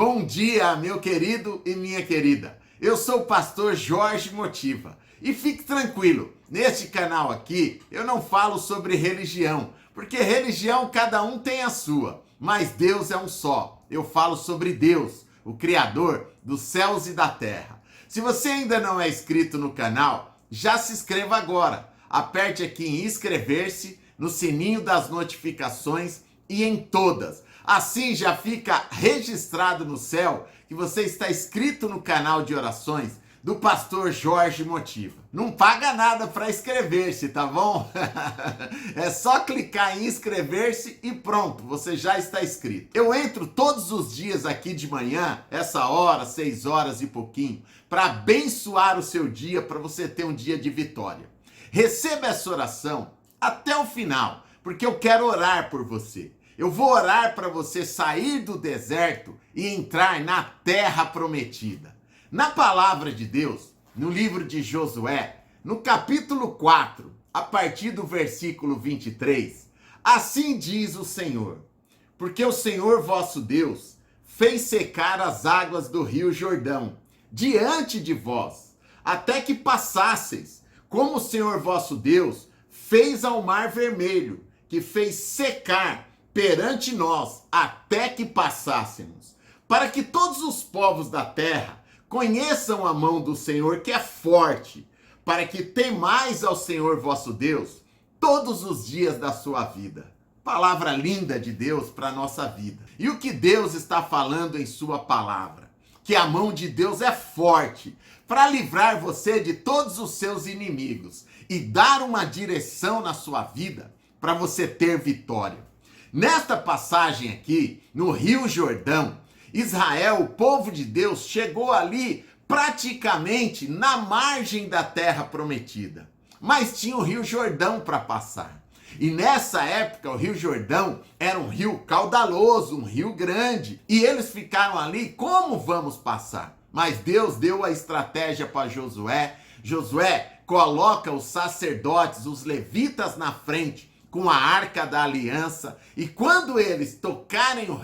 Bom dia, meu querido e minha querida. Eu sou o pastor Jorge Motiva. E fique tranquilo, neste canal aqui eu não falo sobre religião, porque religião cada um tem a sua, mas Deus é um só. Eu falo sobre Deus, o Criador dos céus e da terra. Se você ainda não é inscrito no canal, já se inscreva agora. Aperte aqui em inscrever-se, no sininho das notificações e em todas. Assim já fica registrado no céu que você está inscrito no canal de orações do pastor Jorge Motiva. Não paga nada para inscrever-se, tá bom? É só clicar em inscrever-se e pronto, você já está inscrito. Eu entro todos os dias aqui de manhã, essa hora, 6 horas e pouquinho, para abençoar o seu dia, para você ter um dia de vitória. Receba essa oração até o final, porque eu quero orar por você. Eu vou orar para você sair do deserto e entrar na terra prometida. Na palavra de Deus, no livro de Josué, no capítulo 4, a partir do versículo 23, assim diz o Senhor: porque o Senhor vosso Deus fez secar as águas do rio Jordão diante de vós, até que passasseis, como o Senhor vosso Deus fez ao mar vermelho, que fez secar perante nós, até que passássemos, para que todos os povos da terra conheçam a mão do Senhor, que é forte, para que temais ao Senhor vosso Deus todos os dias da sua vida. Palavra linda de Deus para a nossa vida. E o que Deus está falando em sua palavra? Que a mão de Deus é forte para livrar você de todos os seus inimigos e dar uma direção na sua vida para você ter vitória. Nesta passagem aqui, no Rio Jordão, Israel, o povo de Deus, chegou ali praticamente na margem da terra prometida. Mas tinha o Rio Jordão para passar. E nessa época, o Rio Jordão era um rio caudaloso, um rio grande. E eles ficaram ali, como vamos passar? Mas Deus deu a estratégia para Josué. Josué coloca os sacerdotes, os levitas na frente, com a arca da aliança, e quando eles tocarem o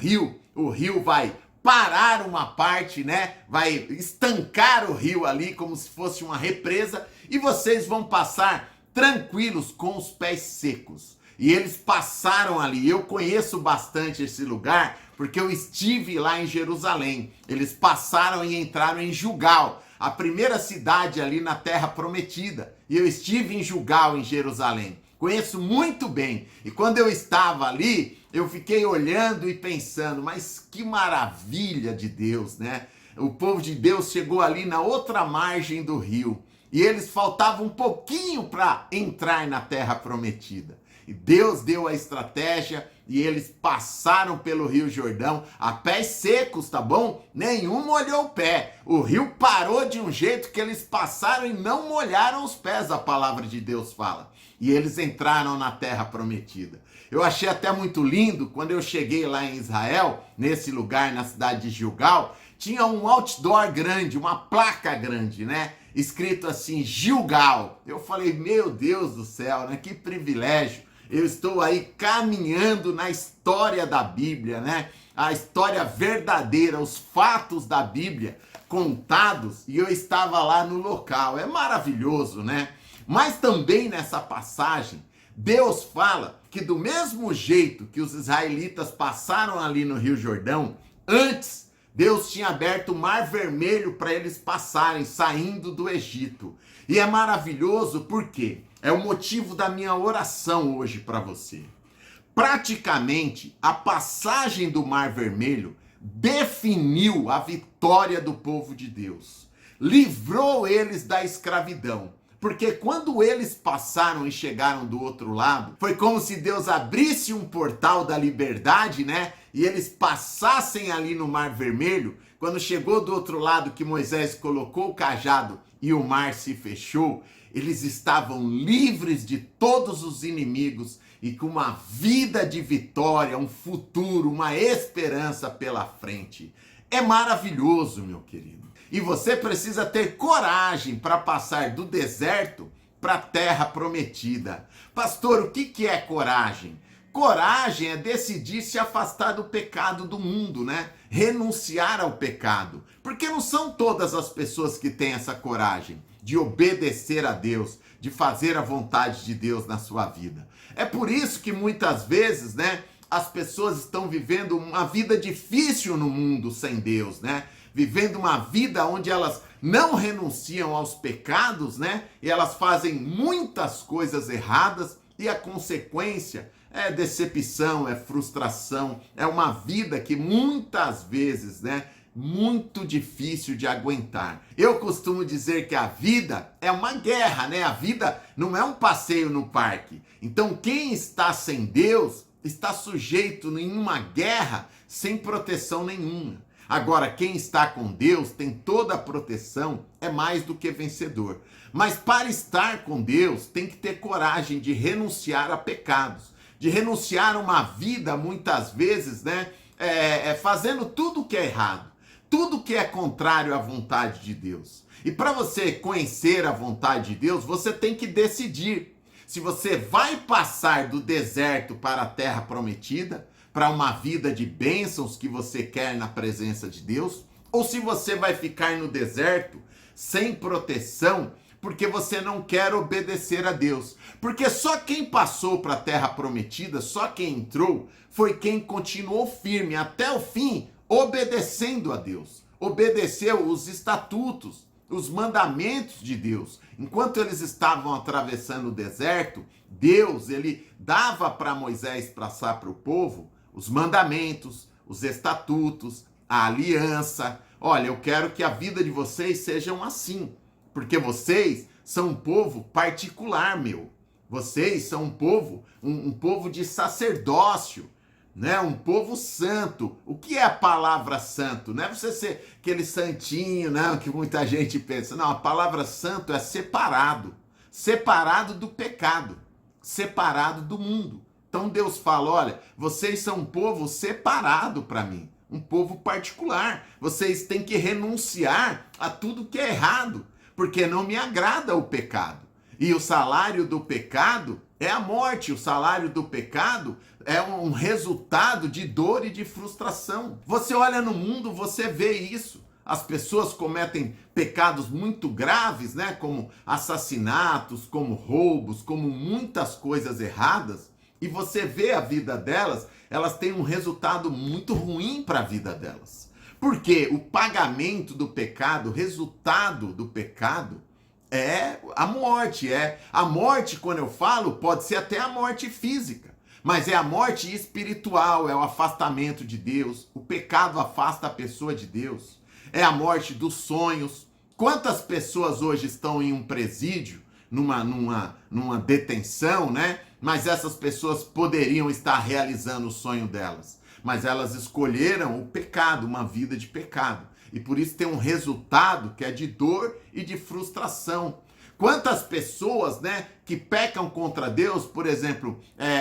rio vai parar uma parte, né? Vai estancar o rio ali como se fosse uma represa, e vocês vão passar tranquilos com os pés secos. E eles passaram ali. Eu conheço bastante esse lugar, porque eu estive lá em Jerusalém. Eles passaram e entraram em Gilgal, a primeira cidade ali na Terra Prometida. E eu estive em Gilgal, em Jerusalém. Conheço muito bem. E quando eu estava ali, eu fiquei olhando e pensando, mas que maravilha de Deus, né? O povo de Deus chegou ali na outra margem do rio. E eles faltavam um pouquinho para entrar na terra prometida. E Deus deu a estratégia e eles passaram pelo Rio Jordão a pés secos, tá bom? Nenhum molhou o pé. O rio parou de um jeito que eles passaram e não molharam os pés, a palavra de Deus fala. E eles entraram na terra prometida. Eu achei até muito lindo, quando eu cheguei lá em Israel, nesse lugar, na cidade de Gilgal, tinha um outdoor grande, uma placa grande, né? Escrito assim, Gilgal. Eu falei, meu Deus do céu, né? Que privilégio. Eu estou aí caminhando na história da Bíblia, né? A história verdadeira, os fatos da Bíblia contados, e eu estava lá no local. É maravilhoso, né? Mas também nessa passagem, Deus fala que do mesmo jeito que os israelitas passaram ali no Rio Jordão, antes Deus tinha aberto o Mar Vermelho para eles passarem, saindo do Egito. E é maravilhoso porque é o motivo da minha oração hoje para você. Praticamente, a passagem do Mar Vermelho definiu a vitória do povo de Deus. Livrou eles da escravidão. Porque quando eles passaram e chegaram do outro lado, foi como se Deus abrisse um portal da liberdade, né? E eles passassem ali no Mar Vermelho. Quando chegou do outro lado que Moisés colocou o cajado e o mar se fechou, eles estavam livres de todos os inimigos e com uma vida de vitória, um futuro, uma esperança pela frente. É maravilhoso, meu querido. E você precisa ter coragem para passar do deserto para a terra prometida. Pastor, o que é coragem? coragem é decidir se afastar do pecado do mundo, né? Renunciar ao pecado. Porque não são todas as pessoas que têm essa coragem de obedecer a Deus, de fazer a vontade de Deus na sua vida. É por isso que muitas vezes, né, as pessoas estão vivendo uma vida difícil no mundo sem Deus, né? Vivendo uma vida onde elas não renunciam aos pecados, né? E elas fazem muitas coisas erradas e a consequência é decepção, é frustração, é uma vida que muitas vezes, né, muito difícil de aguentar. Eu costumo dizer que a vida é uma guerra, né? A vida não é um passeio no parque. Então, quem está sem Deus está sujeito em uma guerra sem proteção nenhuma. Agora, quem está com Deus tem toda a proteção, é mais do que vencedor. Mas para estar com Deus, tem que ter coragem de renunciar a pecados, de renunciar a uma vida, muitas vezes, né, fazendo tudo o que é errado, tudo que é contrário à vontade de Deus. E para você conhecer a vontade de Deus, você tem que decidir se você vai passar do deserto para a terra prometida, para uma vida de bênçãos que você quer na presença de Deus, ou se você vai ficar no deserto sem proteção, porque você não quer obedecer a Deus. Porque só quem passou para a terra prometida, só quem entrou, foi quem continuou firme até o fim, obedecendo a Deus. Obedeceu os estatutos, os mandamentos de Deus. Enquanto eles estavam atravessando o deserto, Deus, ele dava para Moisés passar para o povo os mandamentos, os estatutos, a aliança. Olha, eu quero que a vida de vocês sejam assim, porque vocês são um povo particular, meu. Vocês são um povo, um povo de sacerdócio, né? Um povo santo. O que é a palavra santo? Não é você ser aquele santinho, né, que muita gente pensa. Não, a palavra santo é separado. Separado do pecado. Separado do mundo. Então Deus fala, olha, vocês são um povo separado para mim. Um povo particular. Vocês têm que renunciar a tudo que é errado, porque não me agrada o pecado. E o salário do pecado é a morte. O salário do pecado é um resultado de dor e de frustração. Você olha no mundo, você vê isso. As pessoas cometem pecados muito graves, né? Como assassinatos, como roubos, como muitas coisas erradas. E você vê a vida delas, elas têm um resultado muito ruim para a vida delas. Porque o pagamento do pecado, o resultado do pecado, é a morte. A morte, quando eu falo, pode ser até a morte física, mas é a morte espiritual, é o afastamento de Deus. O pecado afasta a pessoa de Deus. É a morte dos sonhos. Quantas pessoas hoje estão em um presídio, numa detenção, né? Mas essas pessoas poderiam estar realizando o sonho delas. Mas elas escolheram o pecado, uma vida de pecado. E por isso tem um resultado que é de dor e de frustração. Quantas pessoas, né, que pecam contra Deus, por exemplo,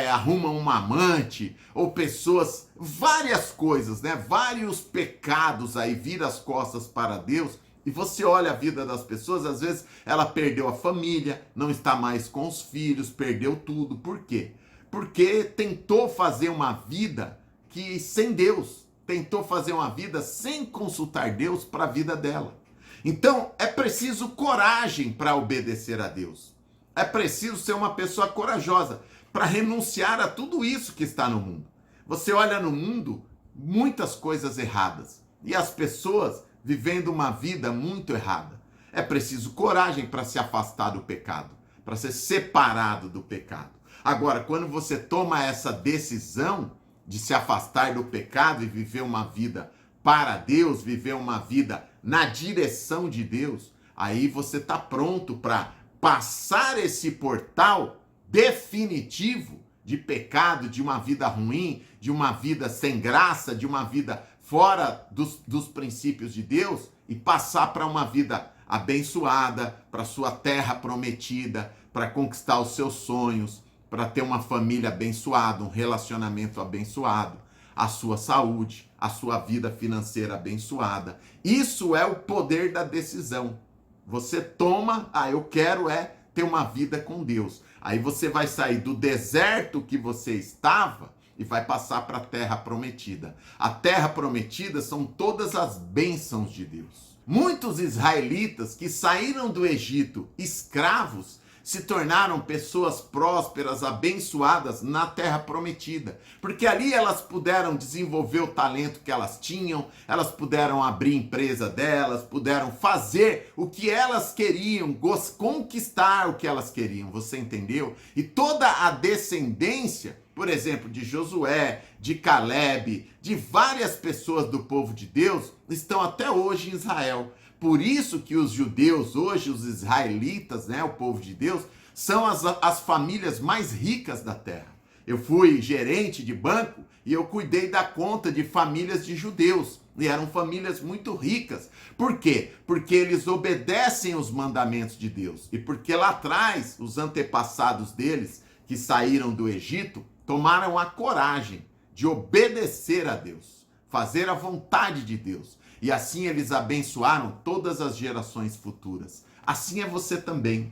arrumam uma amante, ou pessoas, várias coisas, né, vários pecados aí, viram as costas para Deus, e você olha a vida das pessoas, às vezes ela perdeu a família, não está mais com os filhos, perdeu tudo. Por quê? Porque tentou fazer uma vida que sem Deus, tentou fazer uma vida sem consultar Deus para a vida dela. Então, é preciso coragem para obedecer a Deus. É preciso ser uma pessoa corajosa para renunciar a tudo isso que está no mundo. Você olha no mundo, muitas coisas erradas. E as pessoas vivendo uma vida muito errada. É preciso coragem para se afastar do pecado, para ser separado do pecado. Agora, quando você toma essa decisão de se afastar do pecado e viver uma vida para Deus, viver uma vida na direção de Deus, aí você está pronto para passar esse portal definitivo de pecado, de uma vida ruim, de uma vida sem graça, de uma vida fora dos princípios de Deus, e passar para uma vida abençoada, para sua terra prometida, para conquistar os seus sonhos, para ter uma família abençoada, um relacionamento abençoado, a sua saúde, a sua vida financeira abençoada. Isso é o poder da decisão. Você toma, eu quero ter uma vida com Deus. Aí você vai sair do deserto que você estava e vai passar para a terra prometida. A terra prometida são todas as bênçãos de Deus. Muitos israelitas que saíram do Egito escravos se tornaram pessoas prósperas, abençoadas na terra prometida, porque ali elas puderam desenvolver o talento que elas tinham, elas puderam abrir empresa delas, puderam fazer o que elas queriam, conquistar o que elas queriam, você entendeu? E toda a descendência, por exemplo, de Josué, de Caleb, de várias pessoas do povo de Deus, estão até hoje em Israel. Por isso que os judeus hoje, os israelitas, né, o povo de Deus, são as famílias mais ricas da terra. Eu fui gerente de banco e eu cuidei da conta de famílias de judeus. E eram famílias muito ricas. Por quê? Porque eles obedecem os mandamentos de Deus. E porque lá atrás, os antepassados deles, que saíram do Egito, tomaram a coragem de obedecer a Deus, fazer a vontade de Deus. E assim eles abençoaram todas as gerações futuras. Assim é você também.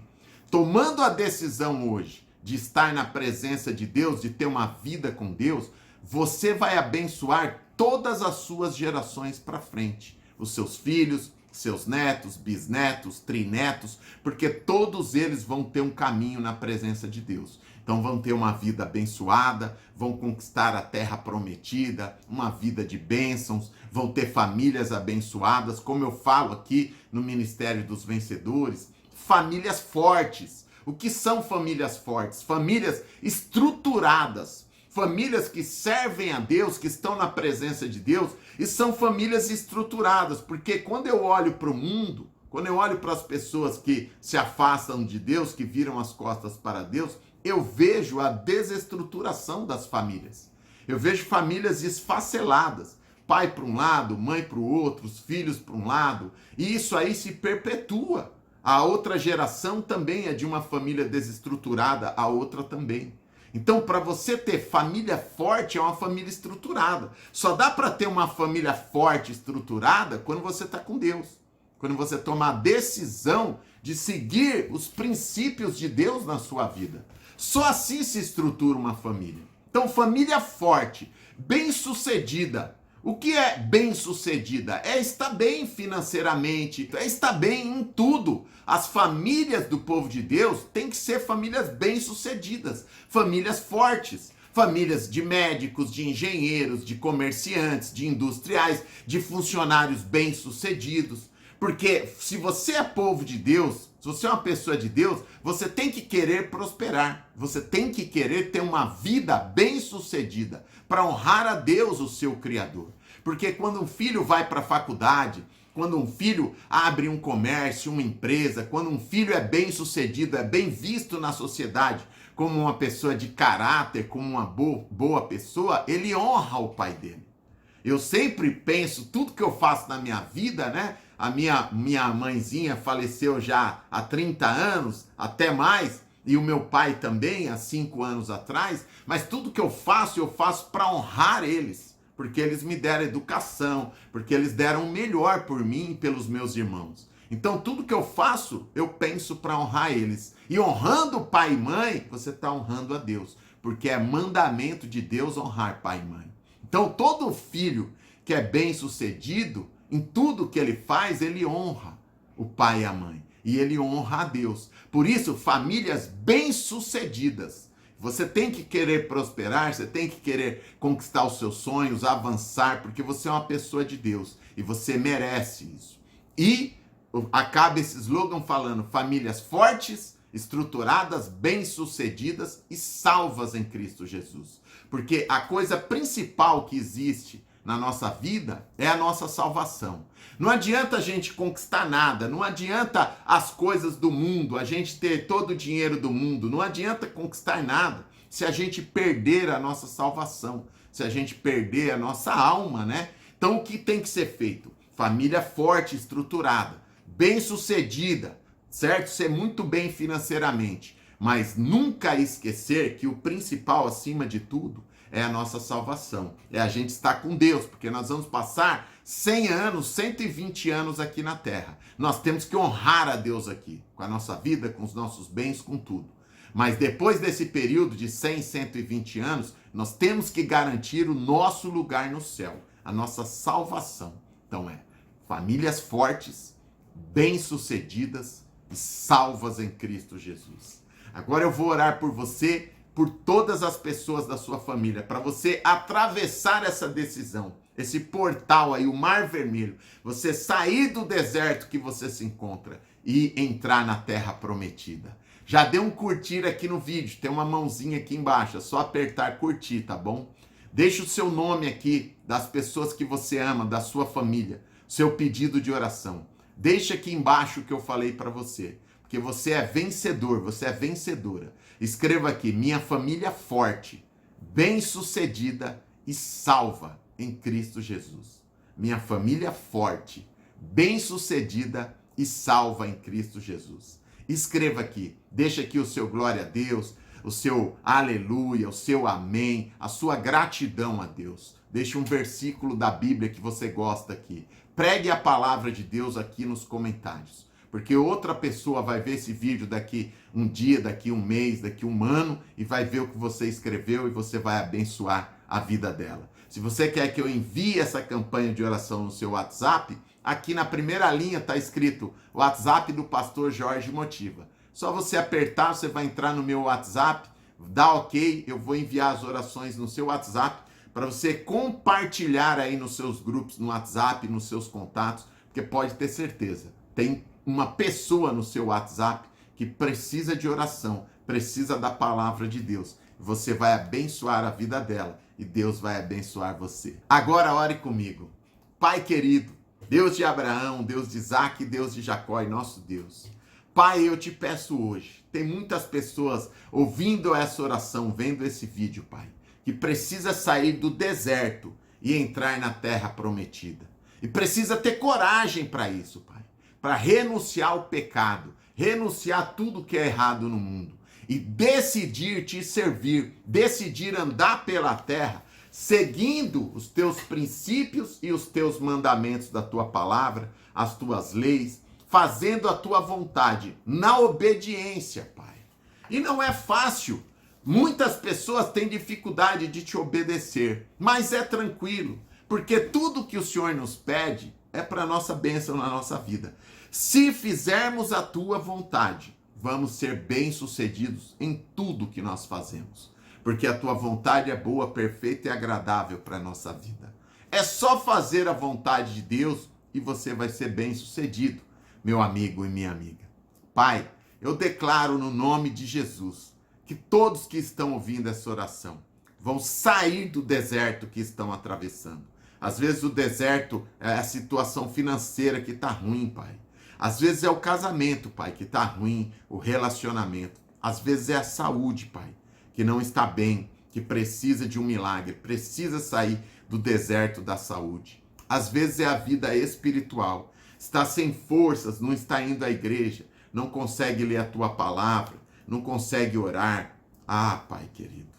Tomando a decisão hoje de estar na presença de Deus, de ter uma vida com Deus, você vai abençoar todas as suas gerações para frente. Os seus filhos, seus netos, bisnetos, trinetos, porque todos eles vão ter um caminho na presença de Deus. Então vão ter uma vida abençoada, vão conquistar a terra prometida, uma vida de bênçãos, vão ter famílias abençoadas, como eu falo aqui no Ministério dos Vencedores, famílias fortes. O que são famílias fortes? Famílias estruturadas, famílias que servem a Deus, que estão na presença de Deus, e são famílias estruturadas, porque quando eu olho para o mundo, quando eu olho para as pessoas que se afastam de Deus, que viram as costas para Deus, eu vejo a desestruturação das famílias. Eu vejo famílias esfaceladas. Pai para um lado, mãe para o outro, os filhos para um lado. E isso aí se perpetua. A outra geração também é de uma família desestruturada, a outra também. Então, para você ter família forte, é uma família estruturada. Só dá para ter uma família forte, estruturada, quando você está com Deus. Quando você toma a decisão de seguir os princípios de Deus na sua vida. Só assim se estrutura uma família. Então, família forte, bem-sucedida. O que é bem-sucedida? É estar bem financeiramente, é estar bem em tudo. As famílias do povo de Deus têm que ser famílias bem-sucedidas, famílias fortes, famílias de médicos, de engenheiros, de comerciantes, de industriais, de funcionários bem-sucedidos. Porque se você é povo de Deus, se você é uma pessoa de Deus, você tem que querer prosperar. Você tem que querer ter uma vida bem-sucedida para honrar a Deus, o seu Criador. Porque quando um filho vai para a faculdade, quando um filho abre um comércio, uma empresa, quando um filho é bem-sucedido, é bem visto na sociedade como uma pessoa de caráter, como uma boa pessoa, ele honra o pai dele. Eu sempre penso, tudo que eu faço na minha vida, né? A minha mãezinha faleceu já há 30 anos, até mais, e o meu pai também, há 5 anos atrás, mas tudo que eu faço para honrar eles, porque eles me deram educação, porque eles deram o melhor por mim e pelos meus irmãos. Então tudo que eu faço, eu penso para honrar eles. E honrando pai e mãe, você está honrando a Deus, porque é mandamento de Deus honrar pai e mãe. Então todo filho que é bem-sucedido, em tudo que ele faz, ele honra o pai e a mãe. E ele honra a Deus. Por isso, famílias bem-sucedidas. Você tem que querer prosperar, você tem que querer conquistar os seus sonhos, avançar, porque você é uma pessoa de Deus. E você merece isso. E acaba esse slogan falando famílias fortes, estruturadas, bem-sucedidas e salvas em Cristo Jesus. Porque a coisa principal que existe na nossa vida é a nossa salvação. Não adianta a gente conquistar nada, não adianta as coisas do mundo, a gente ter todo o dinheiro do mundo, não adianta conquistar nada se a gente perder a nossa salvação, se a gente perder a nossa alma, né? Então o que tem que ser feito? Família forte, estruturada, bem-sucedida, certo? Ser muito bem financeiramente, mas nunca esquecer que o principal acima de tudo é a nossa salvação, é a gente estar com Deus, porque nós vamos passar 100 anos, 120 anos aqui na Terra. Nós temos que honrar a Deus aqui, com a nossa vida, com os nossos bens, com tudo. Mas depois desse período de 100, 120 anos, nós temos que garantir o nosso lugar no céu, a nossa salvação. Então famílias fortes, bem-sucedidas e salvas em Cristo Jesus. Agora eu vou orar por você, por todas as pessoas da sua família, para você atravessar essa decisão, esse portal aí, o Mar Vermelho, você sair do deserto que você se encontra e entrar na terra prometida. Já dê um curtir aqui no vídeo, tem uma mãozinha aqui embaixo, é só apertar curtir, tá bom? Deixe o seu nome aqui, das pessoas que você ama, da sua família, seu pedido de oração. Deixe aqui embaixo o que eu falei para você, porque você é vencedor, você é vencedora. Escreva aqui, minha família forte, bem-sucedida e salva em Cristo Jesus. Minha família forte, bem-sucedida e salva em Cristo Jesus. Escreva aqui, deixa aqui o seu glória a Deus, o seu aleluia, o seu amém, a sua gratidão a Deus. Deixe um versículo da Bíblia que você gosta aqui. Pregue a palavra de Deus aqui nos comentários, porque outra pessoa vai ver esse vídeo daqui um dia, daqui um mês, daqui um ano e vai ver o que você escreveu e você vai abençoar a vida dela. Se você quer que eu envie essa campanha de oração no seu WhatsApp, aqui na primeira linha está escrito WhatsApp do Pastor Jorge Motiva. Só você apertar, você vai entrar no meu WhatsApp, dá ok, eu vou enviar as orações no seu WhatsApp para você compartilhar aí nos seus grupos, no WhatsApp, nos seus contatos, porque pode ter certeza, tem uma pessoa no seu WhatsApp que precisa de oração, precisa da palavra de Deus. Você vai abençoar a vida dela e Deus vai abençoar você. Agora ore comigo. Pai querido, Deus de Abraão, Deus de Isaac, Deus de Jacó e nosso Deus. Pai, eu te peço hoje, tem muitas pessoas ouvindo essa oração, vendo esse vídeo, Pai, que precisa sair do deserto e entrar na terra prometida. E precisa ter coragem para isso, Pai, para renunciar ao pecado, renunciar a tudo que é errado no mundo e decidir te servir, decidir andar pela terra, seguindo os teus princípios e os teus mandamentos da tua palavra, as tuas leis, fazendo a tua vontade, na obediência, Pai. E não é fácil. Muitas pessoas têm dificuldade de te obedecer, mas é tranquilo, porque tudo que o Senhor nos pede é para nossa bênção na nossa vida. Se fizermos a tua vontade, vamos ser bem-sucedidos em tudo que nós fazemos, porque a tua vontade é boa, perfeita e agradável para a nossa vida. É só fazer a vontade de Deus e você vai ser bem-sucedido, meu amigo e minha amiga. Pai, eu declaro no nome de Jesus que todos que estão ouvindo essa oração vão sair do deserto que estão atravessando. Às vezes o deserto é a situação financeira que está ruim, Pai. Às vezes é o casamento, Pai, que está ruim, o relacionamento. Às vezes é a saúde, Pai, que não está bem, que precisa de um milagre, precisa sair do deserto da saúde. Às vezes é a vida espiritual, está sem forças, não está indo à igreja, não consegue ler a tua palavra, não consegue orar. Ah, Pai querido,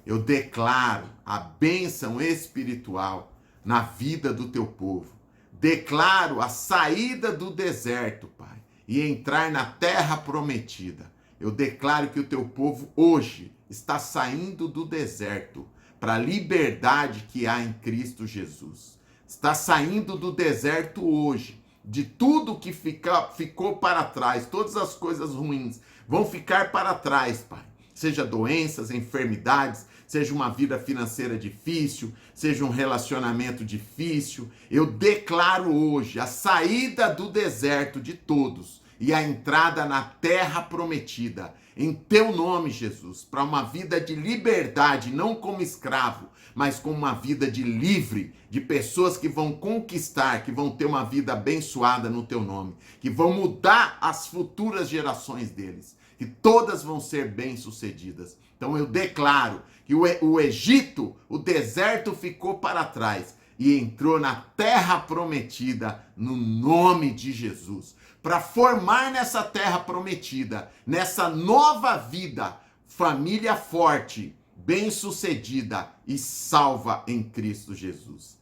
eu declaro a bênção espiritual na vida do teu povo. Declaro a saída do deserto, Pai, e entrar na terra prometida. Eu declaro que o teu povo hoje está saindo do deserto para a liberdade que há em Cristo Jesus. Está saindo do deserto hoje, de tudo que ficou para trás, todas as coisas ruins vão ficar para trás, Pai. Seja doenças, enfermidades, seja uma vida financeira difícil, seja um relacionamento difícil. Eu declaro hoje a saída do deserto de todos e a entrada na terra prometida, em teu nome, Jesus, para uma vida de liberdade, não como escravo, mas como uma vida de livre, de pessoas que vão conquistar, que vão ter uma vida abençoada no teu nome, que vão mudar as futuras gerações deles, que todas vão ser bem-sucedidas. Então eu declaro que o Egito, o deserto ficou para trás e entrou na terra prometida no nome de Jesus, para formar nessa terra prometida, nessa nova vida, família forte, bem-sucedida e salva em Cristo Jesus.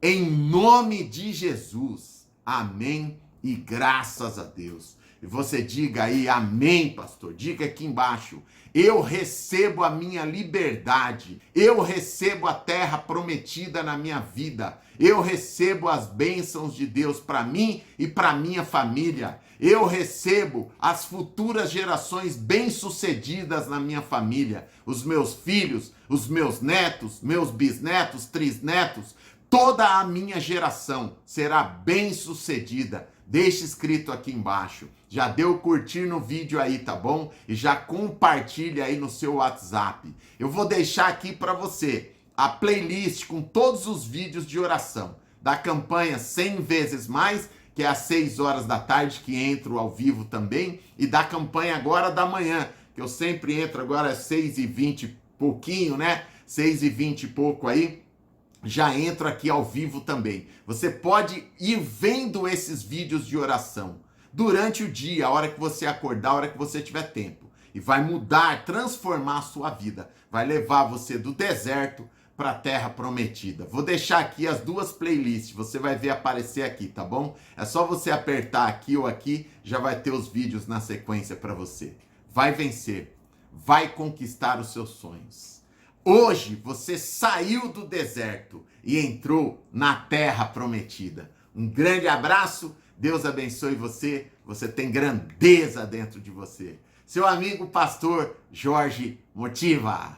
Em nome de Jesus, amém e graças a Deus. e você diga aí, amém, pastor. Diga aqui embaixo, eu recebo a minha liberdade, eu recebo a terra prometida na minha vida, eu recebo as bênçãos de Deus para mim e para minha família, eu recebo as futuras gerações bem-sucedidas na minha família, os meus filhos, os meus netos, meus bisnetos, trisnetos, toda a minha geração será bem-sucedida. Deixa escrito aqui embaixo. Já deu curtir no vídeo aí, tá bom? E já compartilha aí no seu WhatsApp. Eu vou deixar aqui para você a playlist com todos os vídeos de oração da campanha 100 vezes mais, que é às 6 horas da tarde, que entro ao vivo também, e da campanha agora da manhã, que eu sempre entro agora às 6h20 pouquinho, né? 6h20 e pouco aí. Já entro aqui ao vivo também. Você pode ir vendo esses vídeos de oração durante o dia, a hora que você acordar, a hora que você tiver tempo. E vai mudar, transformar a sua vida. Vai levar você do deserto para a terra prometida. Vou deixar aqui as duas playlists, você vai ver aparecer aqui, tá bom? É só você apertar aqui ou aqui, já vai ter os vídeos na sequência para você. Vai vencer, vai conquistar os seus sonhos. Hoje você saiu do deserto e entrou na terra prometida. Um grande abraço, Deus abençoe você, você tem grandeza dentro de você. Seu amigo pastor Jorge Motiva.